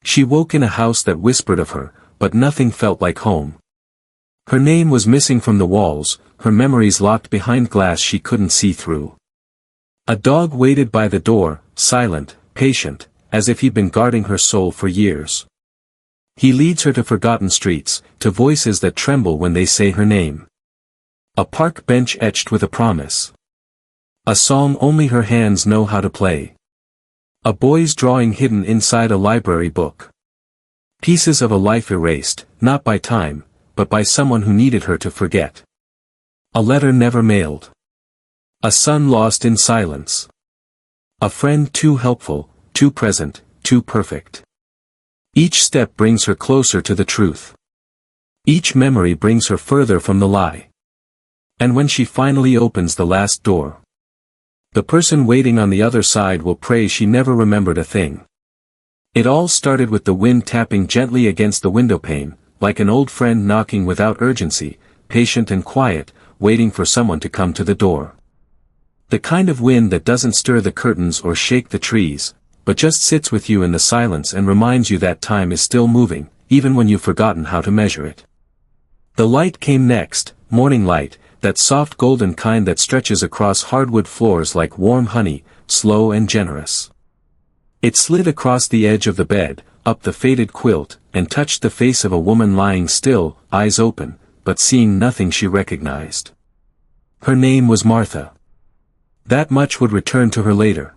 She woke in a house that whispered of her, but nothing felt like home. Her name was missing from the walls, her memories locked behind glass she couldn't see through. A dog waited by the door, silent, patient, as if he'd been guarding her soul for years. He leads her to forgotten streets, to voices that tremble when they say her name. A park bench etched with a promise. A song only her hands know how to play. A boy's drawing hidden inside a library book. Pieces of a life erased, not by time, but by someone who needed her to forget. A letter never mailed. A son lost in silence. A friend too helpful, too present, too perfect. Each step brings her closer to the truth. Each memory brings her further from the lie. And when she finally opens the last door, the person waiting on the other side will pray she never remembered a thing. It all started with the wind tapping gently against the windowpane, like an old friend knocking without urgency, patient and quiet, waiting for someone to come to the door. The kind of wind that doesn't stir the curtains or shake the trees, but just sits with you in the silence and reminds you that time is still moving, even when you've forgotten how to measure it. The light came next, morning light, that soft golden kind that stretches across hardwood floors like warm honey, slow and generous. It slid across the edge of the bed, up the faded quilt, and touched the face of a woman lying still, eyes open, but seeing nothing she recognized. Her name was Martha. That much would return to her later.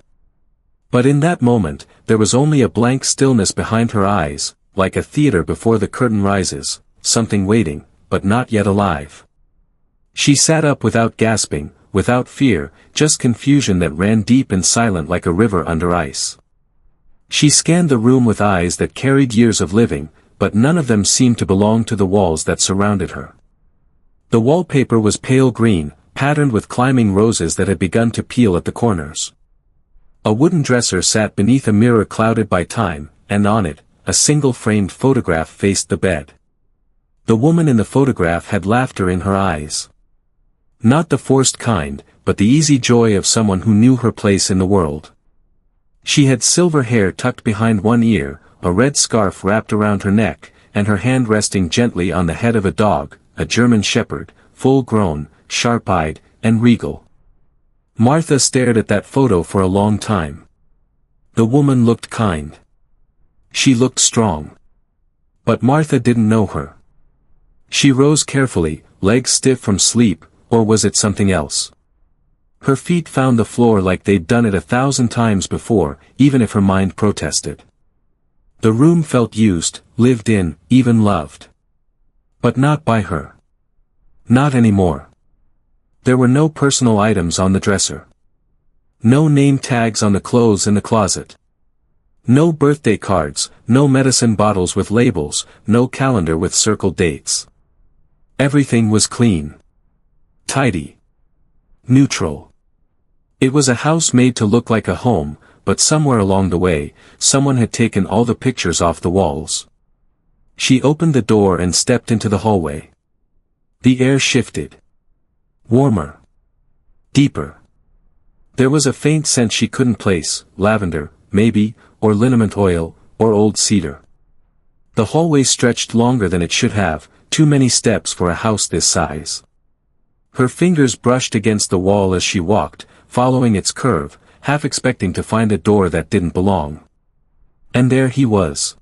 But in that moment, there was only a blank stillness behind her eyes, like a theater before the curtain rises, something waiting, but not yet alive. She sat up without gasping, without fear, just confusion that ran deep and silent like a river under ice. She scanned the room with eyes that carried years of living, but none of them seemed to belong to the walls that surrounded her. The wallpaper was pale green, patterned with climbing roses that had begun to peel at the corners. A wooden dresser sat beneath a mirror clouded by time, and on it, a single framed photograph faced the bed. The woman in the photograph had laughter in her eyes. Not the forced kind, but the easy joy of someone who knew her place in the world. She had silver hair tucked behind one ear, a red scarf wrapped around her neck, and her hand resting gently on the head of a dog, a German shepherd, full-grown, sharp-eyed, and regal. Martha stared at that photo for a long time. The woman looked kind. She looked strong. But Martha didn't know her. She rose carefully, legs stiff from sleep, or was it something else? Her feet found the floor like they'd done it 1,000 times before, even if her mind protested. The room felt used, lived in, even loved. But not by her. Not anymore. There were no personal items on the dresser. No name tags on the clothes in the closet. No birthday cards, no medicine bottles with labels, no calendar with circled dates. Everything was clean. Tidy. Neutral. It was a house made to look like a home, but somewhere along the way, someone had taken all the pictures off the walls. She opened the door and stepped into the hallway. The air shifted. Warmer. Deeper. There was a faint scent she couldn't place, lavender, maybe, or liniment oil, or old cedar. The hallway stretched longer than it should have, too many steps for a house this size. Her fingers brushed against the wall as she walked, following its curve, half expecting to find a door that didn't belong. And there he was.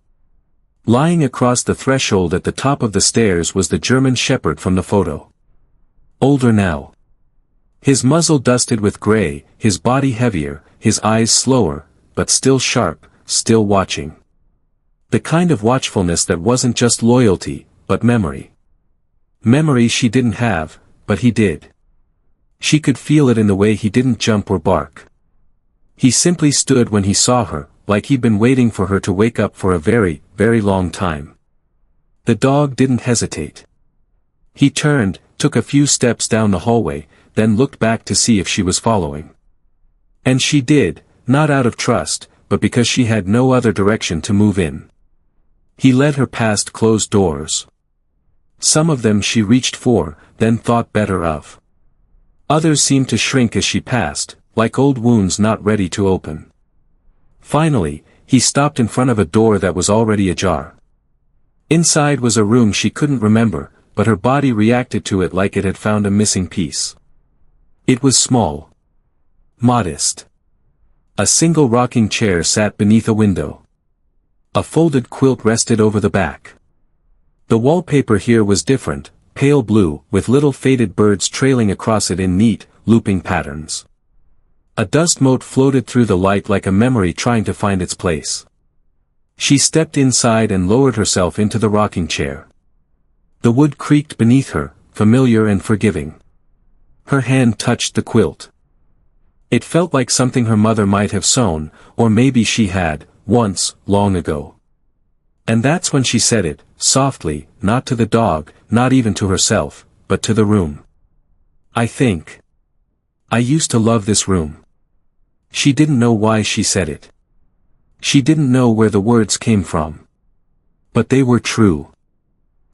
Lying across the threshold at the top of the stairs was the German shepherd from the photo. Older now. His muzzle dusted with gray, his body heavier, his eyes slower, but still sharp, still watching. The kind of watchfulness that wasn't just loyalty, but memory. Memory she didn't have, but he did. She could feel it in the way he didn't jump or bark. He simply stood when he saw her, like he'd been waiting for her to wake up for a very, very long time. The dog didn't hesitate. He turned, took a few steps down the hallway, then looked back to see if she was following. And she did, not out of trust, but because she had no other direction to move in. He led her past closed doors. Some of them she reached for, then thought better of. Others seemed to shrink as she passed, like old wounds not ready to open. Finally, He stopped in front of a door that was already ajar. Inside was a room she couldn't remember, but her body reacted to it like it had found a missing piece. It was small. Modest. A single rocking chair sat beneath a window. A folded quilt rested over the back. The wallpaper here was different, pale blue, with little faded birds trailing across it in neat, looping patterns. A dust mote floated through the light like a memory trying to find its place. She stepped inside and lowered herself into the rocking chair. The wood creaked beneath her, familiar and forgiving. Her hand touched the quilt. It felt like something her mother might have sewn, or maybe she had, once, long ago. And that's when she said it, softly, not to the dog, not even to herself, but to the room. I think. I used to love this room. She didn't know why she said it. She didn't know where the words came from. But they were true.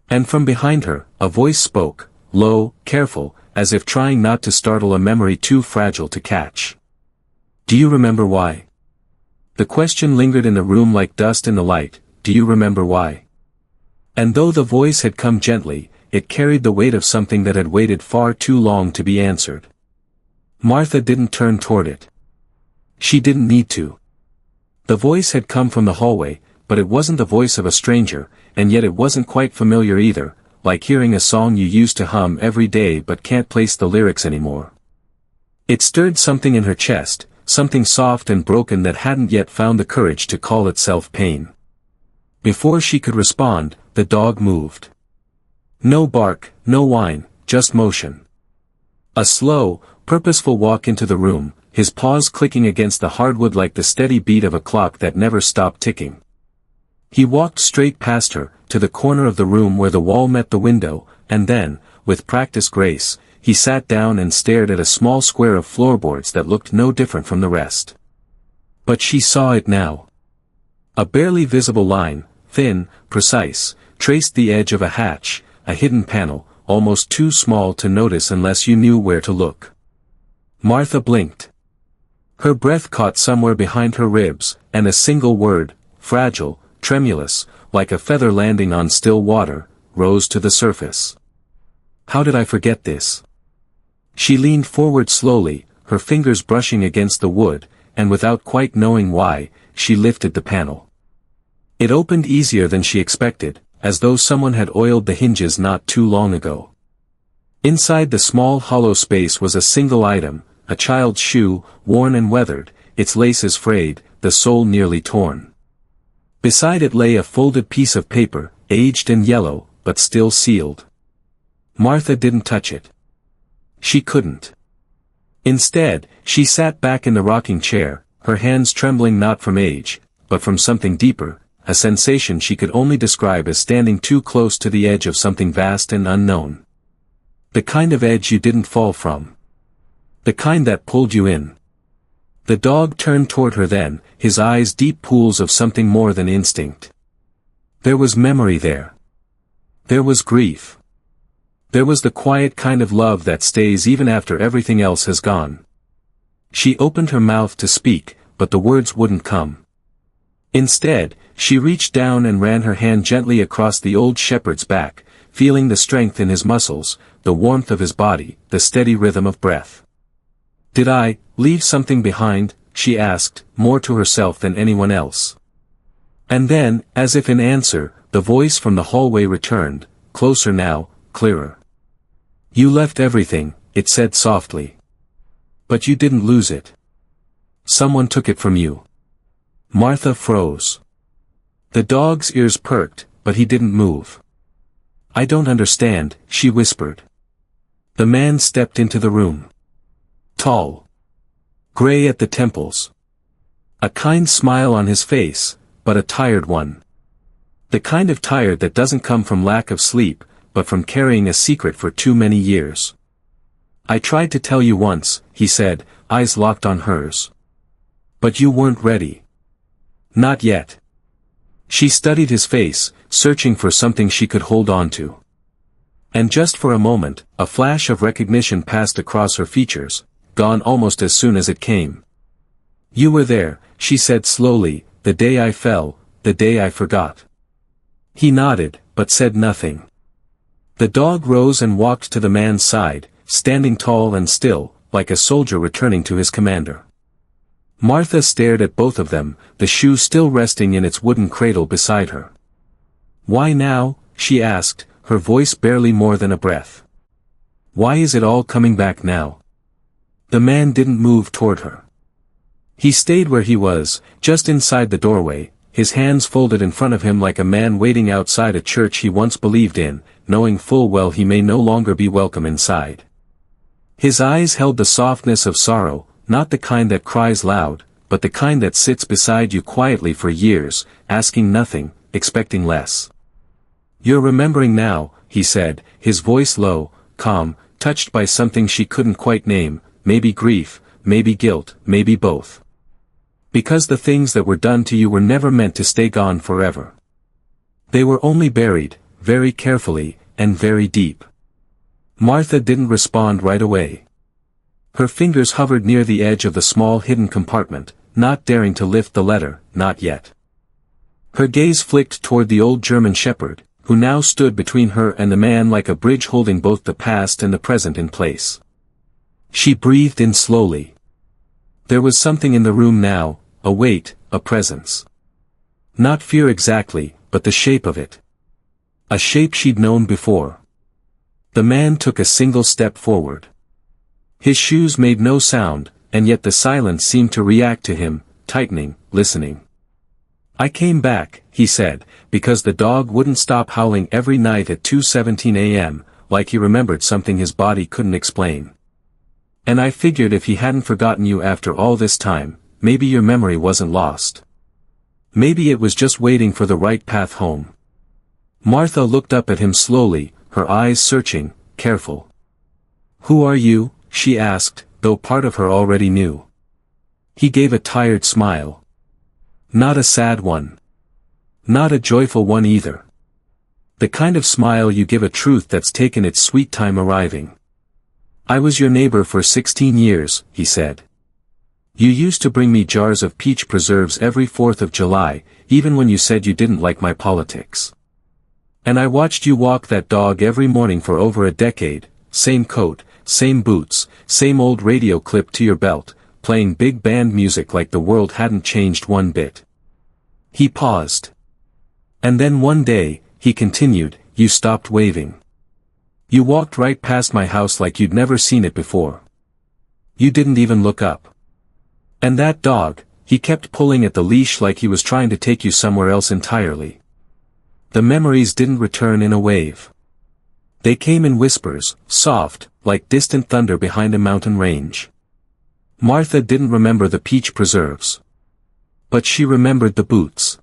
And from behind her, a voice spoke, low, careful, as if trying not to startle a memory too fragile to catch. Do you remember why? The question lingered in the room like dust in the light. Do you remember why? And though the voice had come gently, it carried the weight of something that had waited far too long to be answered. Martha didn't turn toward it. She didn't need to. The voice had come from the hallway, but it wasn't the voice of a stranger, and yet it wasn't quite familiar either, like hearing a song you used to hum every day but can't place the lyrics anymore. It stirred something in her chest, something soft and broken that hadn't yet found the courage to call itself pain. Before she could respond, the dog moved. No bark, no whine, just motion. A slow, purposeful walk into the room, his paws clicking against the hardwood like the steady beat of a clock that never stopped ticking. He walked straight past her, to the corner of the room where the wall met the window, and then, with practiced grace, he sat down and stared at a small square of floorboards that looked no different from the rest. But she saw it now. A barely visible line, thin, precise, traced the edge of a hatch, a hidden panel, almost too small to notice unless you knew where to look. Martha blinked. Her breath caught somewhere behind her ribs, and a single word, fragile, tremulous, like a feather landing on still water, rose to the surface. How did I forget this? She leaned forward slowly, her fingers brushing against the wood, and without quite knowing why, she lifted the panel. It opened easier than she expected, as though someone had oiled the hinges not too long ago. Inside the small hollow space was a single item, a child's shoe, worn and weathered, its laces frayed, the sole nearly torn. Beside it lay a folded piece of paper, aged and yellow, but still sealed. Martha didn't touch it. She couldn't. Instead, she sat back in the rocking chair, her hands trembling not from age, but from something deeper, a sensation she could only describe as standing too close to the edge of something vast and unknown. The kind of edge you didn't fall from. The kind that pulled you in. The dog turned toward her then, his eyes deep pools of something more than instinct. There was memory there. There was grief. There was the quiet kind of love that stays even after everything else has gone. She opened her mouth to speak, but the words wouldn't come. Instead, she reached down and ran her hand gently across the old shepherd's back, feeling the strength in his muscles, the warmth of his body, the steady rhythm of breath. Did I leave something behind? She asked, more to herself than anyone else. And then, as if in answer, the voice from the hallway returned, closer now, clearer. You left everything, it said softly. But you didn't lose it. Someone took it from you. Martha froze. The dog's ears perked, but he didn't move. I don't understand, she whispered. The man stepped into the room. Tall. Gray at the temples. A kind smile on his face, but a tired one. The kind of tired that doesn't come from lack of sleep, but from carrying a secret for too many years. I tried to tell you once, he said, eyes locked on hers. But you weren't ready. Not yet. She studied his face, searching for something she could hold on to. And just for a moment, a flash of recognition passed across her features, gone almost as soon as it came. You were there, she said slowly, the day I fell, the day I forgot." He nodded, but said nothing. The dog rose and walked to the man's side, standing tall and still, like a soldier returning to his commander. Martha stared at both of them, the shoe still resting in its wooden cradle beside her. "Why now?" she asked, her voice barely more than a breath. "Why is it all coming back now?" The man didn't move toward her. He stayed where he was, just inside the doorway, his hands folded in front of him like a man waiting outside a church he once believed in, knowing full well he may no longer be welcome inside. His eyes held the softness of sorrow, not the kind that cries loud, but the kind that sits beside you quietly for years, asking nothing, expecting less. "You're remembering now," he said, his voice low, calm, touched by something she couldn't quite name, maybe grief, maybe guilt, maybe both. "Because the things that were done to you were never meant to stay gone forever. They were only buried, very carefully, and very deep." Martha didn't respond right away. Her fingers hovered near the edge of the small hidden compartment, not daring to lift the letter, not yet. Her gaze flicked toward the old German shepherd, who now stood between her and the man like a bridge holding both the past and the present in place. She breathed in slowly. There was something in the room now, a weight, a presence. Not fear exactly, but the shape of it. A shape she'd known before. The man took a single step forward. His shoes made no sound, and yet the silence seemed to react to him, tightening, listening. "I came back," he said, because the dog wouldn't stop howling every night at 2:17 a.m., like he remembered something his body couldn't explain. "And I figured if he hadn't forgotten you after all this time, maybe your memory wasn't lost. Maybe it was just waiting for the right path home." Martha looked up at him slowly, her eyes searching, careful. "Who are you?" she asked, though part of her already knew. He gave a tired smile. Not a sad one. Not a joyful one either. The kind of smile you give a truth that's taken its sweet time arriving. "I was your neighbor for 16 years, he said. "You used to bring me jars of peach preserves every 4th of July, even when you said you didn't like my politics. And I watched you walk that dog every morning for over a decade, same coat, same boots, same old radio clip to your belt, playing big band music like the world hadn't changed one bit." He paused. "And then one day," he continued, "you stopped waving. You walked right past my house like you'd never seen it before. You didn't even look up. And that dog, he kept pulling at the leash like he was trying to take you somewhere else entirely." The memories didn't return in a wave. They came in whispers, soft, like distant thunder behind a mountain range. Martha didn't remember the peach preserves. But she remembered the boots.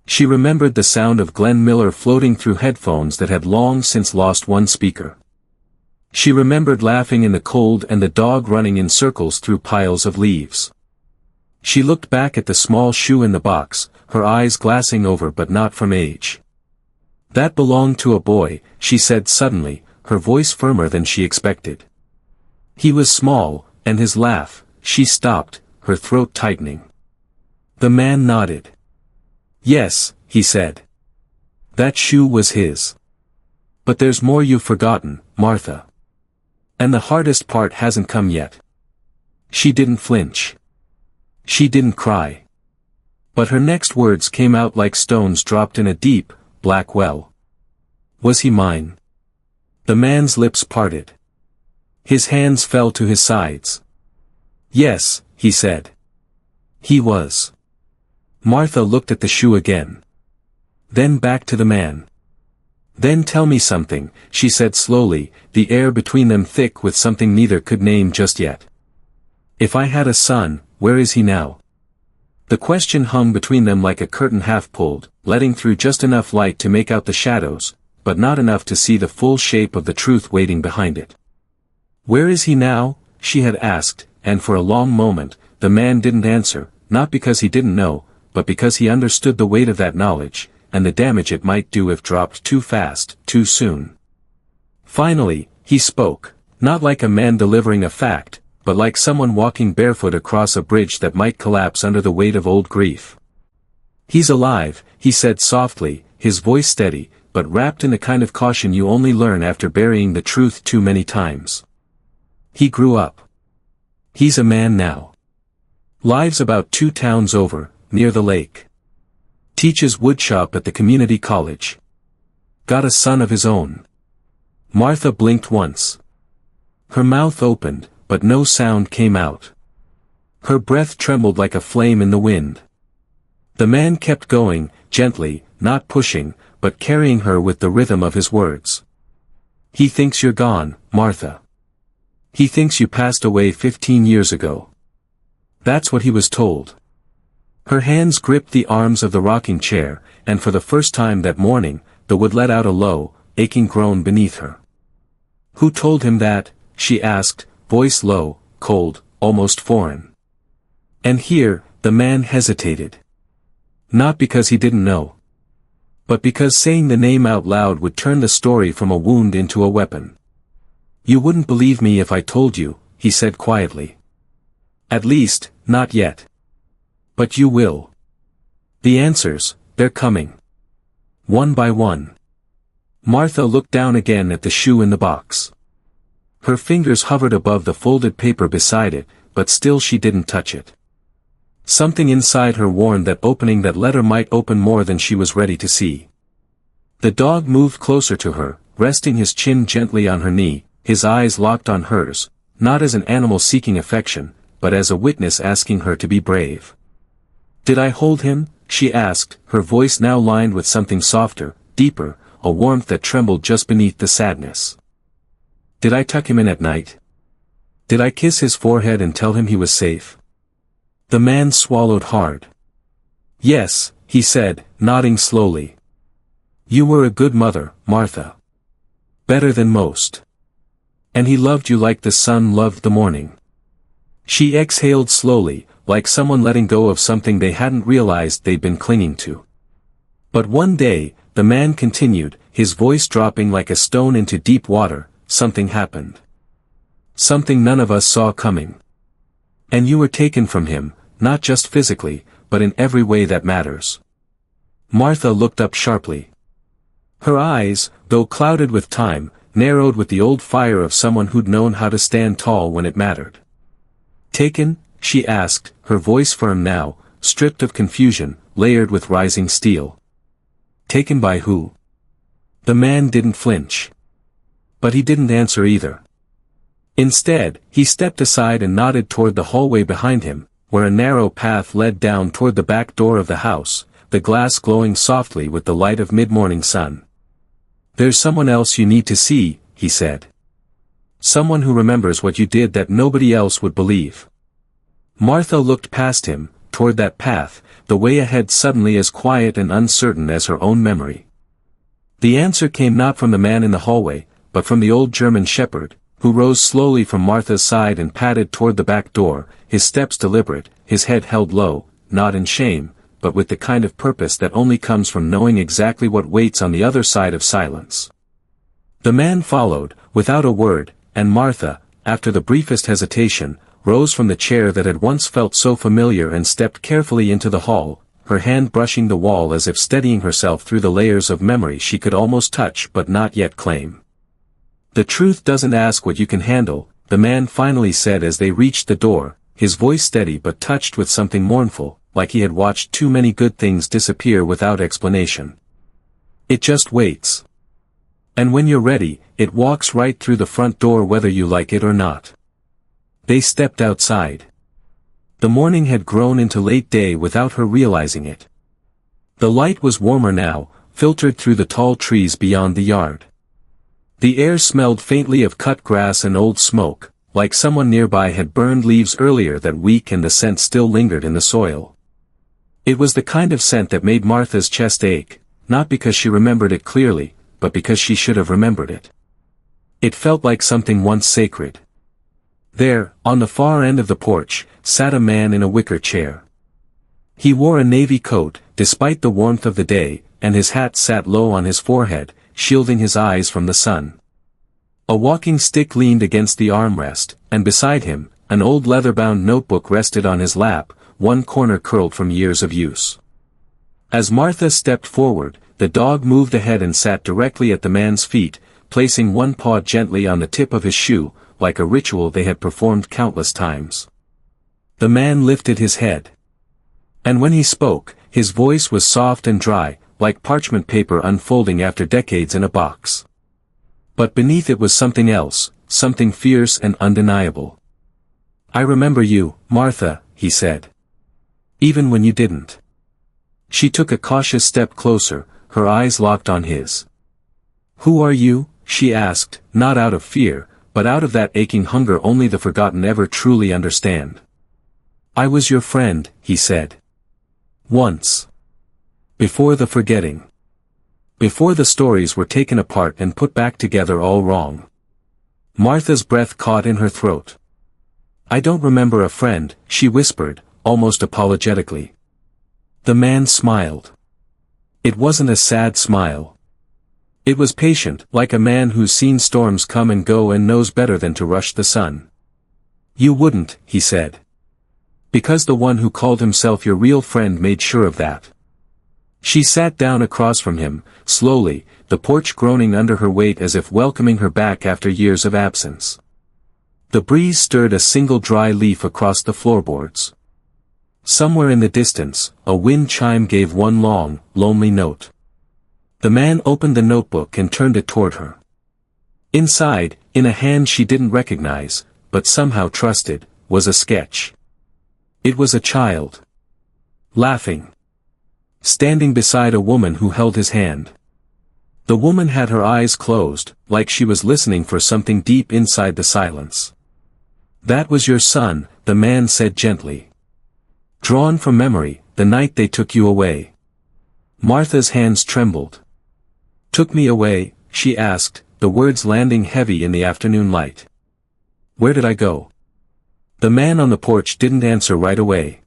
She remembered the sound of Glenn Miller floating through headphones that had long since lost one speaker. She remembered laughing in the cold and the dog running in circles through piles of leaves. She looked back at the small shoe in the box, her eyes glassing over but not from age. "That belonged to a boy," she said suddenly, her voice firmer than she expected. "He was small, and his laugh," she stopped, her throat tightening. The man nodded. "Yes," he said. "That shoe was his. But there's more you've forgotten, Martha. And the hardest part hasn't come yet." She didn't flinch. She didn't cry. But her next words came out like stones dropped in a deep, black well. "Was he mine?" The man's lips parted. His hands fell to his sides. "Yes," he said. "He was." Martha looked at the shoe again. Then back to the man. "Then tell me something," she said slowly, the air between them thick with something neither could name just yet. "If I had a son, where is he now?" The question hung between them like a curtain half pulled, letting through just enough light to make out the shadows, but not enough to see the full shape of the truth waiting behind it. "Where is he now?" she had asked, and for a long moment, the man didn't answer, not because he didn't know, but because he understood the weight of that knowledge, and the damage it might do if dropped too fast, too soon. Finally, he spoke, not like a man delivering a fact, but like someone walking barefoot across a bridge that might collapse under the weight of old grief. "He's alive," he said softly, his voice steady, but wrapped in a kind of caution you only learn after burying the truth too many times. "He grew up. He's a man now. Lives about 2 towns over, near the lake. Teaches woodshop at the community college. Got a son of his own." Martha blinked once. Her mouth opened, but no sound came out. Her breath trembled like a flame in the wind. The man kept going, gently, not pushing, but carrying her with the rhythm of his words. "He thinks you're gone, Martha. He thinks you passed away 15 years ago. That's what he was told." Her hands gripped the arms of the rocking chair, and for the first time that morning, the wood let out a low, aching groan beneath her. "Who told him that?" she asked, voice low, cold, almost foreign. And here, the man hesitated. Not because he didn't know, but because saying the name out loud would turn the story from a wound into a weapon. "You wouldn't believe me if I told you," he said quietly. "At least, not yet. But you will. The answers, they're coming. One by one." Martha looked down again at the shoe in the box. Her fingers hovered above the folded paper beside it, but still she didn't touch it. Something inside her warned that opening that letter might open more than she was ready to see. The dog moved closer to her, resting his chin gently on her knee, his eyes locked on hers, not as an animal seeking affection, but as a witness asking her to be brave. "Did I hold him?" she asked, her voice now lined with something softer, deeper, a warmth that trembled just beneath the sadness. "Did I tuck him in at night? Did I kiss his forehead and tell him he was safe?" The man swallowed hard. "Yes," he said, nodding slowly. "You were a good mother, Martha. Better than most. And he loved you like the sun loved the morning." She exhaled slowly, like someone letting go of something they hadn't realized they'd been clinging to. "But one day," the man continued, his voice dropping like a stone into deep water, "something happened. Something none of us saw coming. And you were taken from him, not just physically, but in every way that matters." Martha looked up sharply. Her eyes, though clouded with time, narrowed with the old fire of someone who'd known how to stand tall when it mattered. "Taken?" she asked, her voice firm now, stripped of confusion, layered with rising steel. "Taken by who?" The man didn't flinch. But he didn't answer either. Instead, he stepped aside and nodded toward the hallway behind him, where a narrow path led down toward the back door of the house, the glass glowing softly with the light of mid-morning sun. "There's someone else you need to see," he said. "Someone who remembers what you did that nobody else would believe." Martha looked past him, toward that path, the way ahead suddenly as quiet and uncertain as her own memory. The answer came not from the man in the hallway, but from the old German shepherd, who rose slowly from Martha's side and padded toward the back door, his steps deliberate, his head held low, not in shame, but with the kind of purpose that only comes from knowing exactly what waits on the other side of silence. The man followed, without a word, and Martha, after the briefest hesitation, rose from the chair that had once felt so familiar and stepped carefully into the hall, her hand brushing the wall as if steadying herself through the layers of memory she could almost touch but not yet claim. "The truth doesn't ask what you can handle," the man finally said as they reached the door, his voice steady but touched with something mournful, like he had watched too many good things disappear without explanation. "It just waits. And when you're ready, it walks right through the front door whether you like it or not." They stepped outside. The morning had grown into late day without her realizing it. The light was warmer now, filtered through the tall trees beyond the yard. The air smelled faintly of cut grass and old smoke, like someone nearby had burned leaves earlier that week and the scent still lingered in the soil. It was the kind of scent that made Martha's chest ache, not because she remembered it clearly, but because she should have remembered it. It felt like something once sacred. There, on the far end of the porch, sat a man in a wicker chair. He wore a navy coat, despite the warmth of the day, and his hat sat low on his forehead, shielding his eyes from the sun. A walking stick leaned against the armrest, and beside him, an old leather-bound notebook rested on his lap, one corner curled from years of use. As Martha stepped forward, the dog moved ahead and sat directly at the man's feet, placing one paw gently on the tip of his shoe, like a ritual they had performed countless times. The man lifted his head. And when he spoke, his voice was soft and dry, like parchment paper unfolding after decades in a box. But beneath it was something else, something fierce and undeniable. "I remember you, Martha," he said. "Even when you didn't." She took a cautious step closer, her eyes locked on his. "Who are you?" she asked, not out of fear, but out of that aching hunger only the forgotten ever truly understand. "I was your friend," he said. "Once. Before the forgetting. Before the stories were taken apart and put back together all wrong." Martha's breath caught in her throat. "I don't remember a friend," she whispered, almost apologetically. The man smiled. It wasn't a sad smile. It was patient, like a man who's seen storms come and go and knows better than to rush the sun. "You wouldn't," he said. "Because the one who called himself your real friend made sure of that." She sat down across from him, slowly, the porch groaning under her weight as if welcoming her back after years of absence. The breeze stirred a single dry leaf across the floorboards. Somewhere in the distance, a wind chime gave one long, lonely note. The man opened the notebook and turned it toward her. Inside, in a hand she didn't recognize, but somehow trusted, was a sketch. It was a child. Laughing. Standing beside a woman who held his hand. The woman had her eyes closed, like she was listening for something deep inside the silence. "That was your son," the man said gently. "Drawn from memory, the night they took you away." Martha's hands trembled. "Took me away?" she asked, the words landing heavy in the afternoon light. "Where did I go?" The man on the porch didn't answer right away.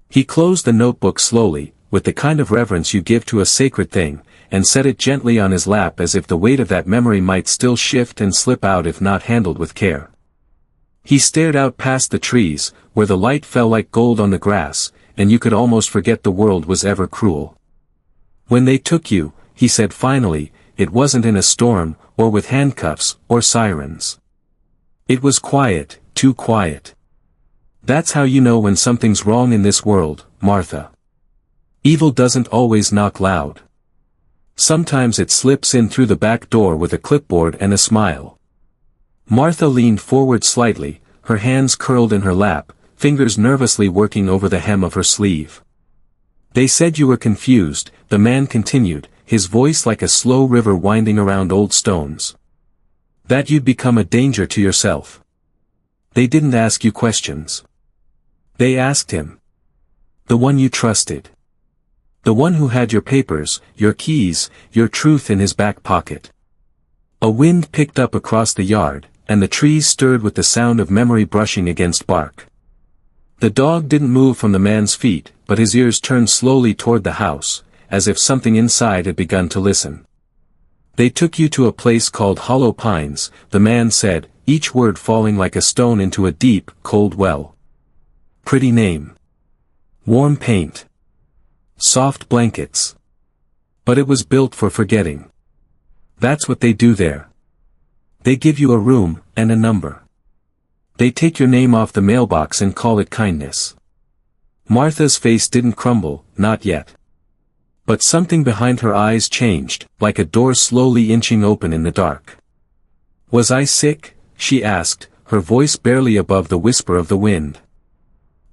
He closed the notebook slowly, with the kind of reverence you give to a sacred thing, and set it gently on his lap as if the weight of that memory might still shift and slip out if not handled with care. He stared out past the trees, where the light fell like gold on the grass, and you could almost forget the world was ever cruel. "When they took you," he said finally, "it wasn't in a storm, or with handcuffs, or sirens. It was quiet, too quiet. That's how you know when something's wrong in this world, Martha. Evil doesn't always knock loud. Sometimes it slips in through the back door with a clipboard and a smile." Martha leaned forward slightly, her hands curled in her lap, fingers nervously working over the hem of her sleeve. "They said you were confused," the man continued, his voice like a slow river winding around old stones. "That you'd become a danger to yourself. They didn't ask you questions. They asked him. The one you trusted. The one who had your papers, your keys, your truth in his back pocket." A wind picked up across the yard, and the trees stirred with the sound of memory brushing against bark. The dog didn't move from the man's feet, but his ears turned slowly toward the house, as if something inside had begun to listen. "They took you to a place called Hollow Pines," the man said, each word falling like a stone into a deep, cold well. "Pretty name. Warm paint. Soft blankets. But it was built for forgetting. That's what they do there. They give you a room, and a number. They take your name off the mailbox and call it kindness." Martha's face didn't crumble, not yet. But something behind her eyes changed, like a door slowly inching open in the dark. "Was I sick?" she asked, her voice barely above the whisper of the wind.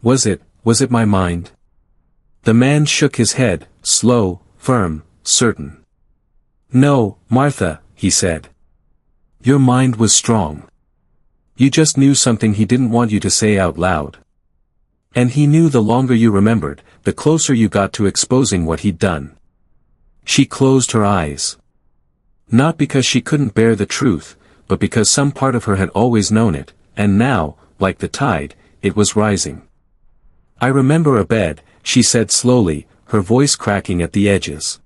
Was it my mind?" The man shook his head, slow, firm, certain. "No, Martha," he said. "Your mind was strong. You just knew something he didn't want you to say out loud. And he knew the longer you remembered, the closer you got to exposing what he'd done." She closed her eyes. Not because she couldn't bear the truth, but because some part of her had always known it, and now, like the tide, it was rising. "I remember a bed," she said slowly, her voice cracking at the edges.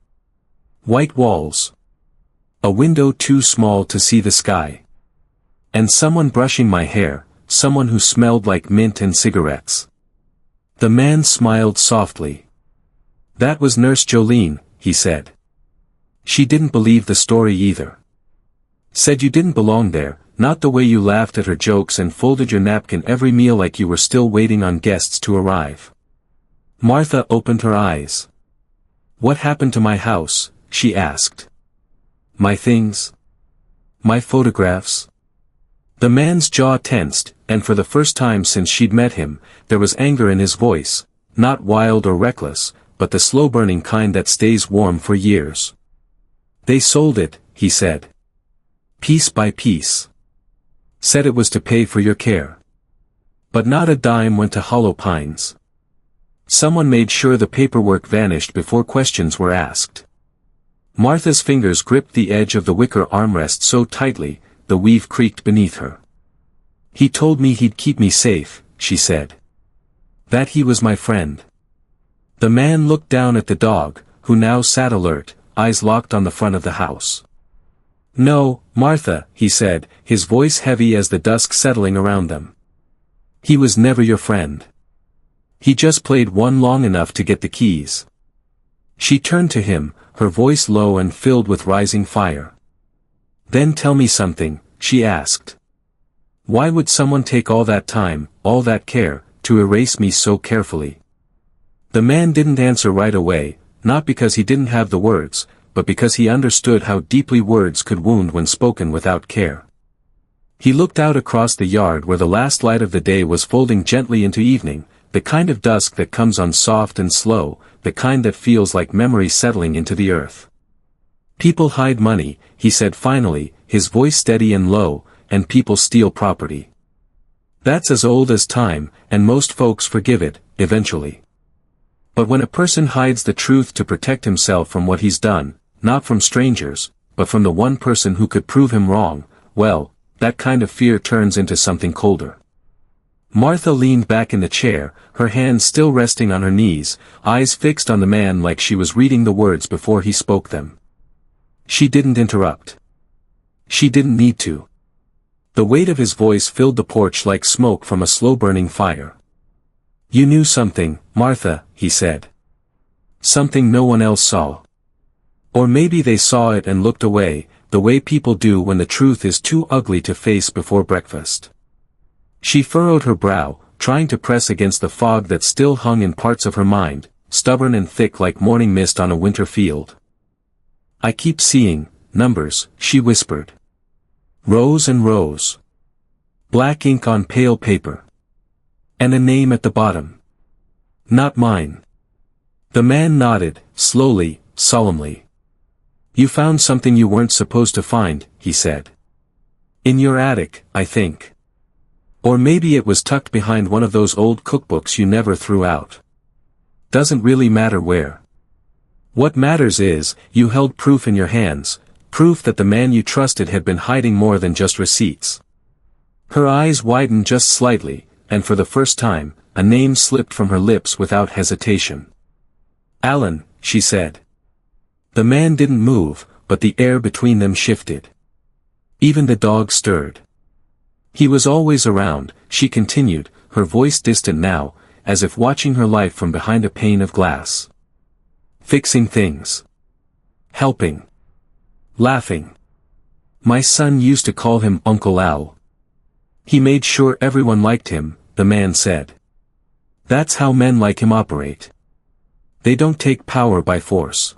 "White walls. A window too small to see the sky. And someone brushing my hair, someone who smelled like mint and cigarettes." The man smiled softly. That was Nurse Jolene, he said. She didn't believe the story either. Said you didn't belong there, not the way you laughed at her jokes and folded your napkin every meal like you were still waiting on guests to arrive. Martha opened her eyes. What happened to my house? She asked. My things? My photographs? The man's jaw tensed, and for the first time since she'd met him, there was anger in his voice, not wild or reckless, but the slow-burning kind that stays warm for years. They sold it, he said. Piece by piece. Said it was to pay for your care. But not a dime went to Hollow Pines. Someone made sure the paperwork vanished before questions were asked. Martha's fingers gripped the edge of the wicker armrest so tightly, the weave creaked beneath her. He told me he'd keep me safe, she said. That he was my friend. The man looked down at the dog, who now sat alert, eyes locked on the front of the house. No, Martha, he said, his voice heavy as the dusk settling around them. He was never your friend. He just played one long enough to get the keys. She turned to him, her voice low and filled with rising fire. Then tell me something, she asked. Why would someone take all that time, all that care, to erase me so carefully? The man didn't answer right away, not because he didn't have the words, but because he understood how deeply words could wound when spoken without care. He looked out across the yard where the last light of the day was folding gently into evening, the kind of dusk that comes on soft and slow, the kind that feels like memory settling into the earth. People hide money, he said finally, his voice steady and low, and people steal property. That's as old as time, and most folks forgive it, eventually. But when a person hides the truth to protect himself from what he's done, not from strangers, but from the one person who could prove him wrong, well, that kind of fear turns into something colder. Martha leaned back in the chair, her hands still resting on her knees, eyes fixed on the man like she was reading the words before he spoke them. She didn't interrupt. She didn't need to. The weight of his voice filled the porch like smoke from a slow-burning fire. You knew something, Martha, he said. Something no one else saw. Or maybe they saw it and looked away, the way people do when the truth is too ugly to face before breakfast. She furrowed her brow, trying to press against the fog that still hung in parts of her mind, stubborn and thick like morning mist on a winter field. I keep seeing numbers, she whispered. Rows and rows. Black ink on pale paper. And a name at the bottom. Not mine. The man nodded, slowly, solemnly. You found something you weren't supposed to find, he said. In your attic, I think. Or maybe it was tucked behind one of those old cookbooks you never threw out. Doesn't really matter where. What matters is, you held proof in your hands, proof that the man you trusted had been hiding more than just receipts. Her eyes widened just slightly, and for the first time, a name slipped from her lips without hesitation. Alan, she said. The man didn't move, but the air between them shifted. Even the dog stirred. He was always around, she continued, her voice distant now, as if watching her life from behind a pane of glass. Fixing things. Helping. Laughing. My son used to call him Uncle Al. He made sure everyone liked him, the man said. That's how men like him operate. They don't take power by force.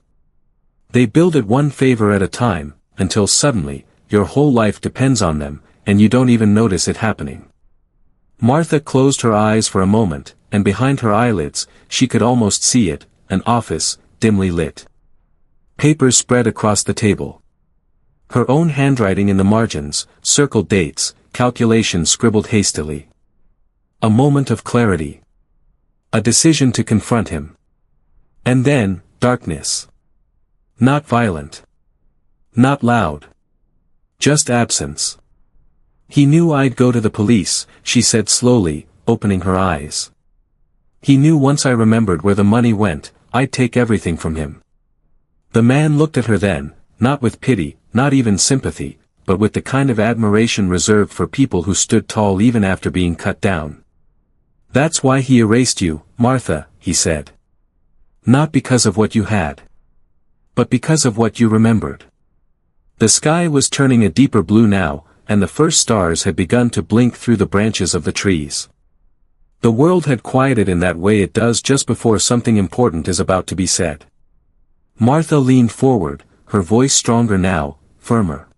They build it one favor at a time, until suddenly, your whole life depends on them, and you don't even notice it happening. Martha closed her eyes for a moment, and behind her eyelids, she could almost see it, an office, dimly lit. Papers spread across the table. Her own handwriting in the margins, circled dates, calculations scribbled hastily. A moment of clarity. A decision to confront him. And then, darkness. Not violent. Not loud. Just absence. He knew I'd go to the police, she said slowly, opening her eyes. He knew once I remembered where the money went, I'd take everything from him. The man looked at her then, not with pity, not even sympathy, but with the kind of admiration reserved for people who stood tall even after being cut down. That's why he erased you, Martha, he said. Not because of what you had, but because of what you remembered. The sky was turning a deeper blue now, and the first stars had begun to blink through the branches of the trees. The world had quieted in that way it does just before something important is about to be said. Martha leaned forward, her voice stronger now, firmer.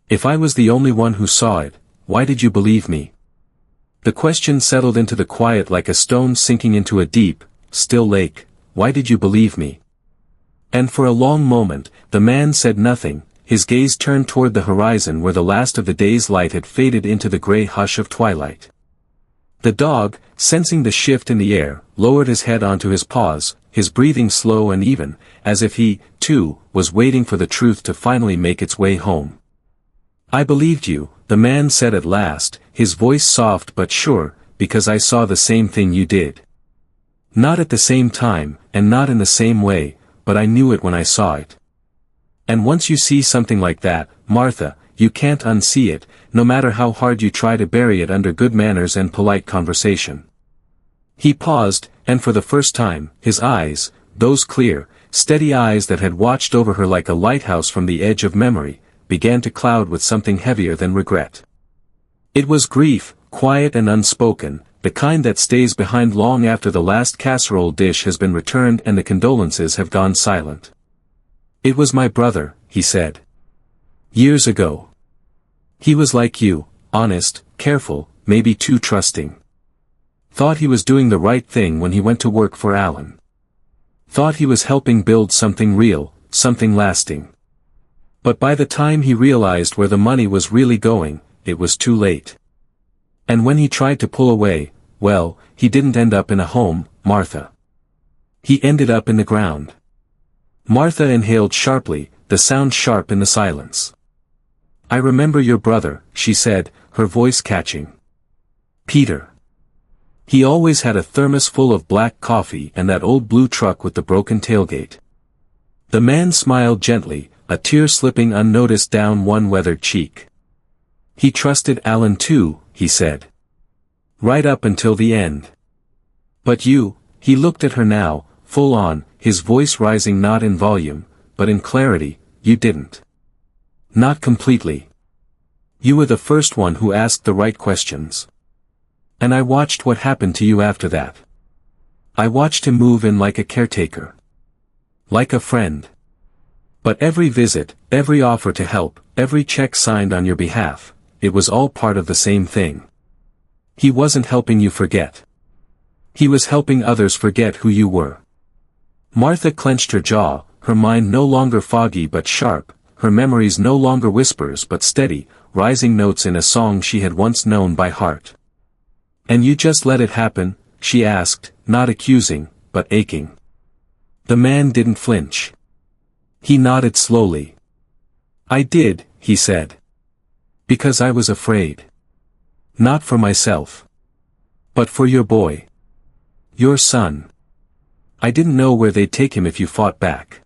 If I was the only one who saw it, why did you believe me? The question settled into the quiet like a stone sinking into a deep, still lake. Why did you believe me? And for a long moment, the man said nothing, his gaze turned toward the horizon where the last of the day's light had faded into the gray hush of twilight. The dog, sensing the shift in the air, lowered his head onto his paws, his breathing slow and even, as if he, too, was waiting for the truth to finally make its way home. I believed you, the man said at last, his voice soft but sure, because I saw the same thing you did. Not at the same time, and not in the same way, but I knew it when I saw it. And once you see something like that, Martha, you can't unsee it, no matter how hard you try to bury it under good manners and polite conversation. He paused, and for the first time, his eyes, those clear, steady eyes that had watched over her like a lighthouse from the edge of memory, began to cloud with something heavier than regret. It was grief, quiet and unspoken, the kind that stays behind long after the last casserole dish has been returned and the condolences have gone silent. It was my brother, he said. Years ago. He was like you, honest, careful, maybe too trusting. Thought he was doing the right thing when he went to work for Alan. Thought he was helping build something real, something lasting. But by the time he realized where the money was really going, it was too late. And when he tried to pull away, well, he didn't end up in a home, Martha. He ended up in the ground. Martha inhaled sharply, the sound sharp in the silence. I remember your brother, she said, her voice catching. Peter. He always had a thermos full of black coffee and that old blue truck with the broken tailgate. The man smiled gently, a tear slipping unnoticed down one weathered cheek. He trusted Alan too, he said. Right up until the end. But you, he looked at her now, full on, his voice rising not in volume, but in clarity, you didn't. Not completely. You were the first one who asked the right questions. And I watched what happened to you after that. I watched him move in like a caretaker. Like a friend. But every visit, every offer to help, every check signed on your behalf, it was all part of the same thing. He wasn't helping you forget. He was helping others forget who you were. Martha clenched her jaw, her mind no longer foggy but sharp, her memories no longer whispers but steady, rising notes in a song she had once known by heart. And you just let it happen, she asked, not accusing, but aching. The man didn't flinch. He nodded slowly. I did, he said. Because I was afraid. Not for myself. But for your boy. Your son. I didn't know where they'd take him if you fought back.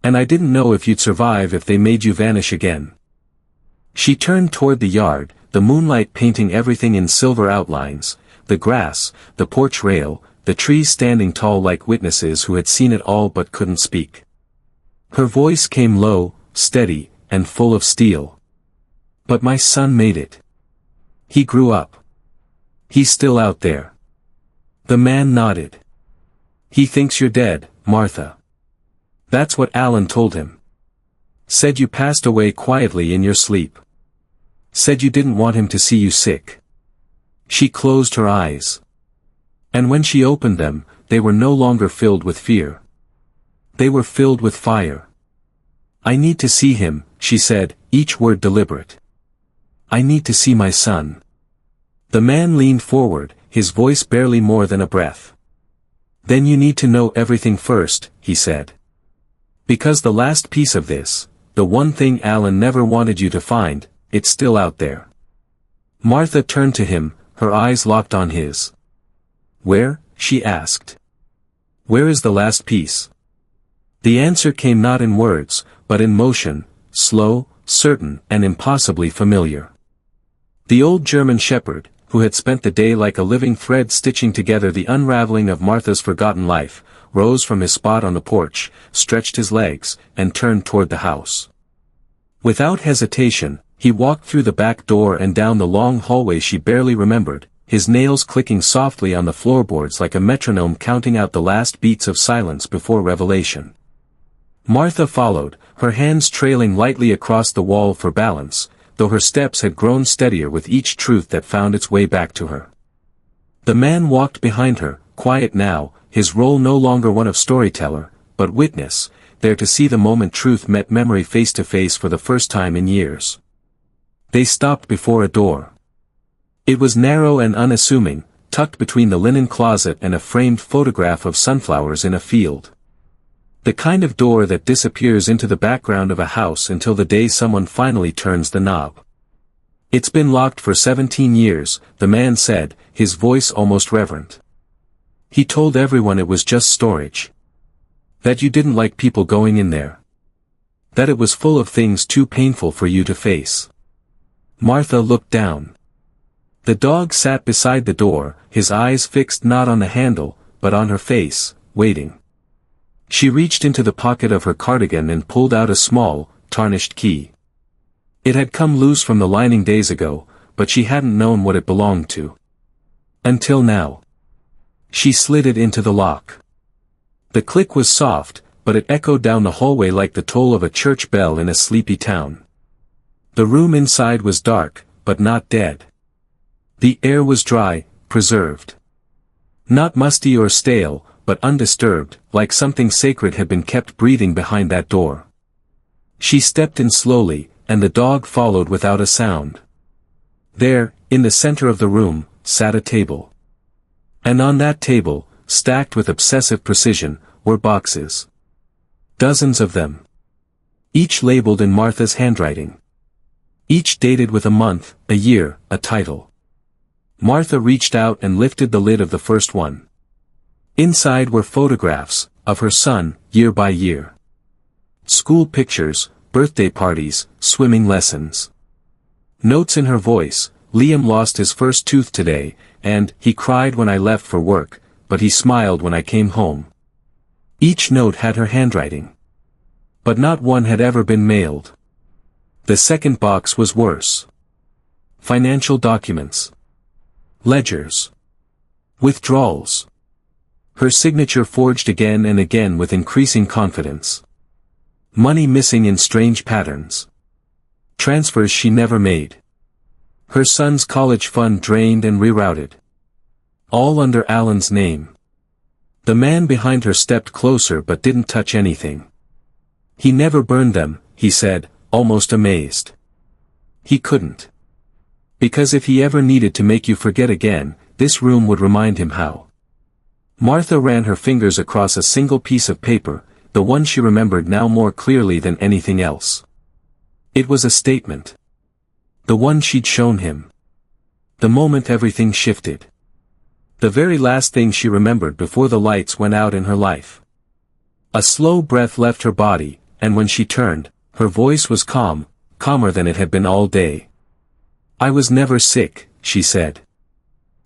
And I didn't know if you'd survive if they made you vanish again. She turned toward the yard, the moonlight painting everything in silver outlines, the grass, the porch rail, the trees standing tall like witnesses who had seen it all but couldn't speak. Her voice came low, steady, and full of steel. But my son made it. He grew up. He's still out there. The man nodded. He thinks you're dead, Martha. That's what Alan told him. Said you passed away quietly in your sleep. Said you didn't want him to see you sick. She closed her eyes. And when she opened them, they were no longer filled with fear. They were filled with fire. I need to see him, she said, each word deliberate. I need to see my son. The man leaned forward, his voice barely more than a breath. Then you need to know everything first, he said. Because the last piece of this, the one thing Alan never wanted you to find, it's still out there. Martha turned to him, her eyes locked on his. Where? She asked. Where is the last piece? The answer came not in words, but in motion, slow, certain, and impossibly familiar. The old German shepherd, who had spent the day like a living thread stitching together the unraveling of Martha's forgotten life, rose from his spot on the porch, stretched his legs, and turned toward the house. Without hesitation, he walked through the back door and down the long hallway she barely remembered, his nails clicking softly on the floorboards like a metronome counting out the last beats of silence before revelation. Martha followed, her hands trailing lightly across the wall for balance, though her steps had grown steadier with each truth that found its way back to her. The man walked behind her, quiet now, his role no longer one of storyteller, but witness, there to see the moment truth met memory face to face for the first time in years. They stopped before a door. It was narrow and unassuming, tucked between the linen closet and a framed photograph of sunflowers in a field. The kind of door that disappears into the background of a house until the day someone finally turns the knob. "It's been locked for 17 years, the man said, his voice almost reverent. He told everyone it was just storage. That you didn't like people going in there. That it was full of things too painful for you to face." Martha looked down. The dog sat beside the door, his eyes fixed not on the handle, but on her face, waiting. She reached into the pocket of her cardigan and pulled out a small, tarnished key. It had come loose from the lining days ago, but she hadn't known what it belonged to. Until now. She slid it into the lock. The click was soft, but it echoed down the hallway like the toll of a church bell in a sleepy town. The room inside was dark, but not dead. The air was dry, preserved. Not musty or stale, but undisturbed, like something sacred had been kept breathing behind that door. She stepped in slowly, and the dog followed without a sound. There, in the center of the room, sat a table. And on that table, stacked with obsessive precision, were boxes. Dozens of them. Each labeled in Martha's handwriting. Each dated with a month, a year, a title. Martha reached out and lifted the lid of the first one. Inside were photographs, of her son, year by year. School pictures, birthday parties, swimming lessons. Notes in her voice, "Liam lost his first tooth today, and he cried when I left for work, but he smiled when I came home." Each note had her handwriting. But not one had ever been mailed. The second box was worse. Financial documents. Ledgers. Withdrawals. Her signature forged again and again with increasing confidence. Money missing in strange patterns. Transfers she never made. Her son's college fund drained and rerouted. All under Alan's name. The man behind her stepped closer but didn't touch anything. "He never burned them," he said, almost amazed. "He couldn't. Because if he ever needed to make you forget again, this room would remind him how." Martha ran her fingers across a single piece of paper, the one she remembered now more clearly than anything else. It was a statement. The one she'd shown him. The moment everything shifted. The very last thing she remembered before the lights went out in her life. A slow breath left her body, and when she turned, her voice was calm, calmer than it had been all day. "I was never sick," she said.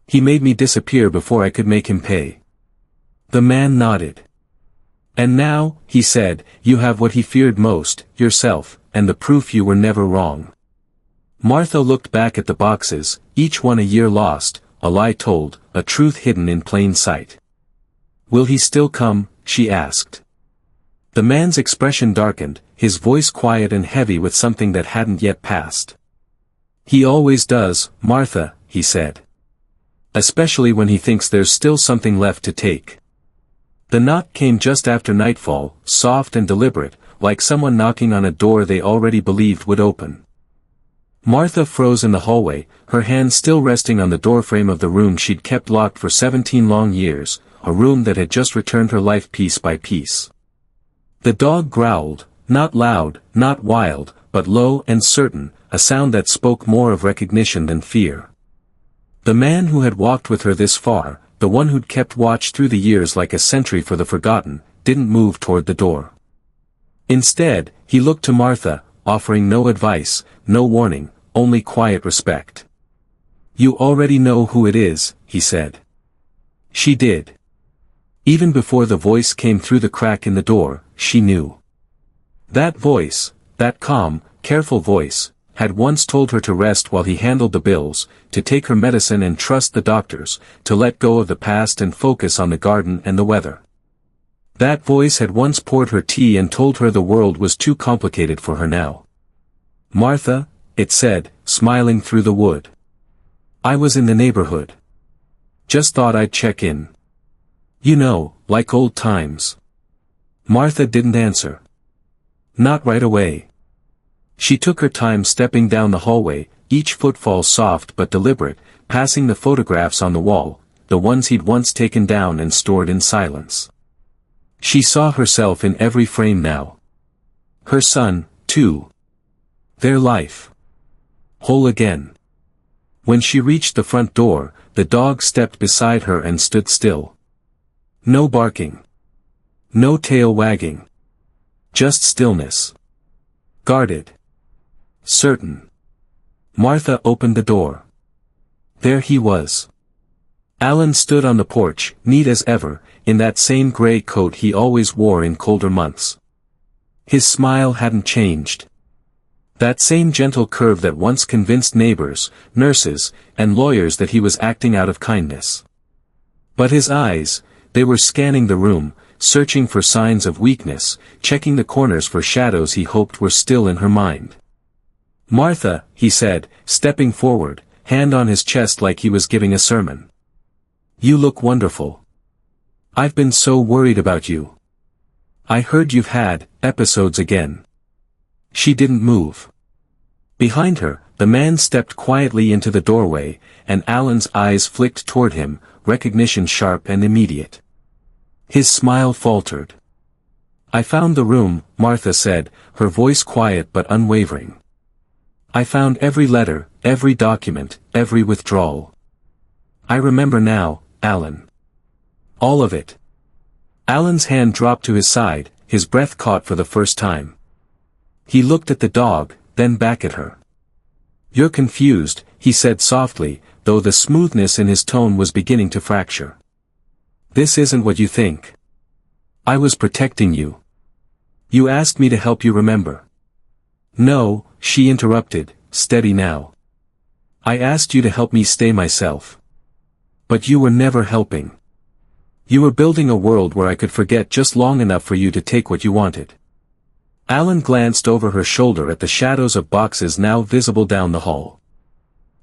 "He made me disappear before I could make him pay." The man nodded. "And now," he said, "you have what he feared most, yourself, and the proof you were never wrong." Martha looked back at the boxes, each one a year lost, a lie told, a truth hidden in plain sight. "Will he still come?" she asked. The man's expression darkened, his voice quiet and heavy with something that hadn't yet passed. "He always does, Martha," he said. "Especially when he thinks there's still something left to take." The knock came just after nightfall, soft and deliberate, like someone knocking on a door they already believed would open. Martha froze in the hallway, her hand still resting on the doorframe of the room she'd kept locked for 17 long years, a room that had just returned her life piece by piece. The dog growled, not loud, not wild, but low and certain, a sound that spoke more of recognition than fear. The man who had walked with her this far, the one who'd kept watch through the years like a sentry for the forgotten, didn't move toward the door. Instead, he looked to Martha, offering no advice, no warning, only quiet respect. "You already know who it is," he said. She did. Even before the voice came through the crack in the door, she knew. That voice, that calm, careful voice, had once told her to rest while he handled the bills, to take her medicine and trust the doctors, to let go of the past and focus on the garden and the weather. That voice had once poured her tea and told her the world was too complicated for her now. "Martha," it said, smiling through the wood. "I was in the neighborhood. Just thought I'd check in. You know, like old times." Martha didn't answer. Not right away. She took her time stepping down the hallway, each footfall soft but deliberate, passing the photographs on the wall, the ones he'd once taken down and stored in silence. She saw herself in every frame now. Her son, too. Their life. Whole again. When she reached the front door, the dog stepped beside her and stood still. No barking. No tail wagging. Just stillness. Guarded. Certain. Martha opened the door. There he was. Alan stood on the porch, neat as ever, in that same gray coat he always wore in colder months. His smile hadn't changed. That same gentle curve that once convinced neighbors, nurses, and lawyers that he was acting out of kindness. But his eyes, they were scanning the room, searching for signs of weakness, checking the corners for shadows he hoped were still in her mind. "Martha," he said, stepping forward, hand on his chest like he was giving a sermon. "You look wonderful. I've been so worried about you. I heard you've had episodes again." She didn't move. Behind her, the man stepped quietly into the doorway, and Alan's eyes flicked toward him, recognition sharp and immediate. His smile faltered. "I found the room," Martha said, her voice quiet but unwavering. "I found every letter, every document, every withdrawal. I remember now, Alan. All of it." Alan's hand dropped to his side, his breath caught for the first time. He looked at the dog, then back at her. "You're confused," he said softly, though the smoothness in his tone was beginning to fracture. "This isn't what you think. I was protecting you. You asked me to help you remember." "No," she interrupted, steady now. "I asked you to help me stay myself. But you were never helping. You were building a world where I could forget just long enough for you to take what you wanted." Alan glanced over her shoulder at the shadows of boxes now visible down the hall.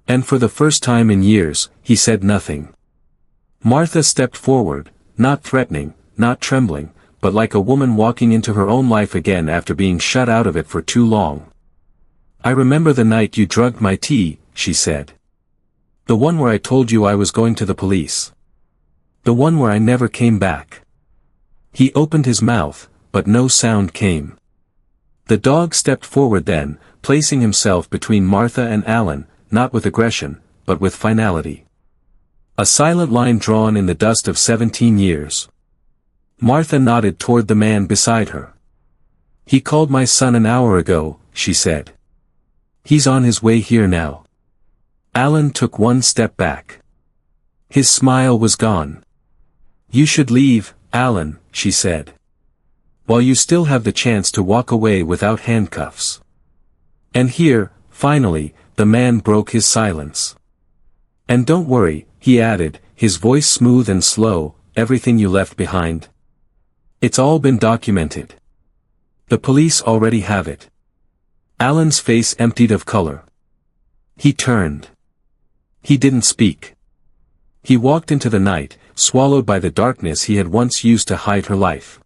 And for the first time in years, he said nothing. Martha stepped forward, not threatening, not trembling, but like a woman walking into her own life again after being shut out of it for too long. "I remember the night you drugged my tea," she said. "The one where I told you I was going to the police. The one where I never came back." He opened his mouth, but no sound came. The dog stepped forward then, placing himself between Martha and Alan, not with aggression, but with finality. A silent line drawn in the dust of 17 years. Martha nodded toward the man beside her. "He called my son an hour ago," she said. "He's on his way here now." Alan took one step back. His smile was gone. "You should leave, Alan," she said. "While you still have the chance to walk away without handcuffs." And here, finally, the man broke his silence. "And don't worry," he added, his voice smooth and slow, "everything you left behind. It's all been documented. The police already have it." Alan's face emptied of color. He turned. He didn't speak. He walked into the night, swallowed by the darkness he had once used to hide her life.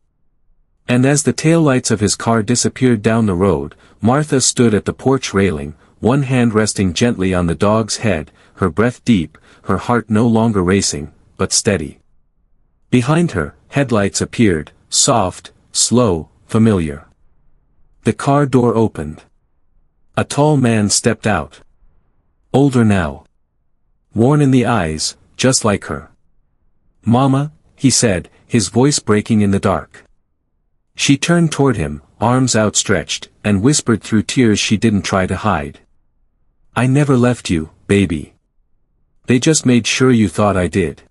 And as the taillights of his car disappeared down the road, Martha stood at the porch railing, one hand resting gently on the dog's head, her breath deep, her heart no longer racing, but steady. Behind her, headlights appeared, soft, slow, familiar. The car door opened. A tall man stepped out. Older now. Worn in the eyes, just like her. "Mama," he said, his voice breaking in the dark. She turned toward him, arms outstretched, and whispered through tears she didn't try to hide. "I never left you, baby. They just made sure you thought I did.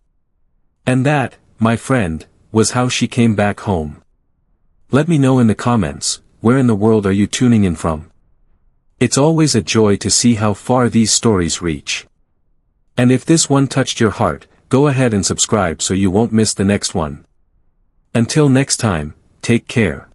And that, my friend, was how she came back home. Let me know in the comments, where in the world are you tuning in from? It's always a joy to see how far these stories reach. And if this one touched your heart, go ahead and subscribe so you won't miss the next one. Until next time, take care.